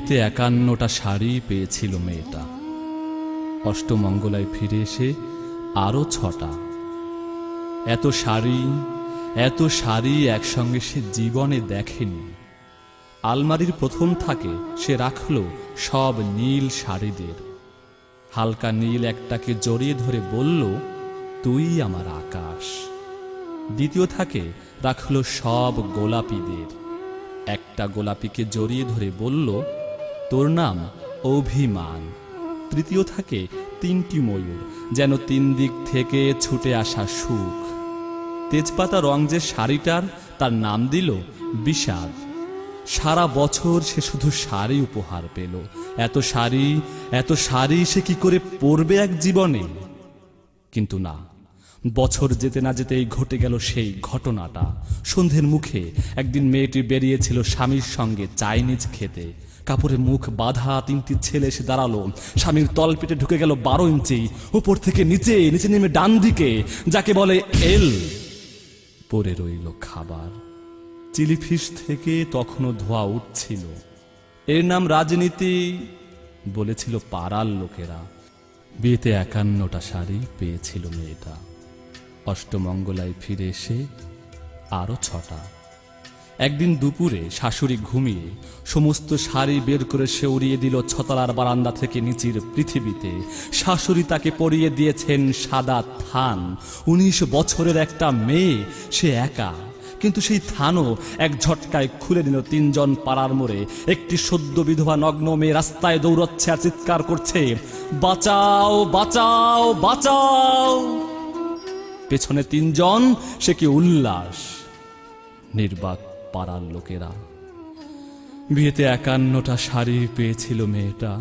বিয়েতে ৫১টা শাড়ি পেয়েছিল মেয়েটা। অষ্টমঙ্গলায় ফিরে এসে আরো ৬টা। এত শাড়ি একসঙ্গে সে জীবনে দেখেনি। আলমারির প্রথম থাকে সে রাখল সব নীল শাড়িদের। হালকা নীল একটাকে জড়িয়ে ধরে বলল, তুই আমার আকাশ। দ্বিতীয় থাকে রাখল সব গোলাপিদের। একটা গোলাপিকে জড়িয়ে ধরে বলল, তোর নাম অভিমান। তৃতীয় থাকে ৩টি ময়ূর, যেন ৩ দিক থেকে ছুটে আসা সুখ। তেজপাতা রং যে শাড়িটার, তার নাম দিল বিষাদ। সারা বছর সে শুধু শাড়ি উপহার পেল। এত শাড়ি সে কি করে পরবে এক জীবনে? কিন্তু না, বছর যেতে না যেতেই ঘটে গেল সেই ঘটনাটা। সন্ধ্যের মুখে একদিন মেয়েটি বেরিয়েছিল স্বামীর সঙ্গে চাইনিজ খেতে। কাপড়ে মুখ বাঁধা ৩টি ছেলে এসে দাঁড়ালো। স্বামীর তলপেটে ঢুকে গেল ১২ ইঞ্চি। উপর থেকে নিচে নেমে ডান দিকে, যাকে বলে এল। পড়ে রইল খাবার। চিলি ফিশ থেকে তখনও ধোঁয়া উঠছিল। এর নাম রাজনীতি, বলেছিল পাড়ার লোকেরা। বিয়েতে ৫১টা শাড়ি পেয়েছিল মেয়েটা। অষ্টমঙ্গলায় ফিরে এসে আরো ৬টা। একদিন দুপুরে শাশুড়ি ঘুমিয়ে সমস্ত শাড়ি বের করে সে উড়িয়ে দিল ছতলার বারান্দা থেকে নিচের পৃথিবীতে। শাশুড়ি তাকে পরিয়ে দিয়েছেন সাদা থান। ১৯ বছরের একটা মেয়ে, সে একা। কিন্তু সেই থানও এক ঝটকায় খুলে নিল ৩ জন পাড়ার মোড়ে। একটি সদ্য বিধবা নগ্ন মেয়ে রাস্তায় দৌড়চ্ছে আর চিৎকার করছে, বাঁচাও বাঁচাও বাঁচাও। পেছনে ৩ জন, সে কি উল্লাস! নির্বাক পাড়ার লোকেরা। বিয়েতে ৫১টা শাড়ি পেয়েছিল মেয়েটা।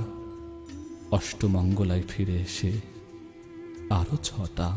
অষ্টমঙ্গলায় ফিরে এসে আরো ৬টা।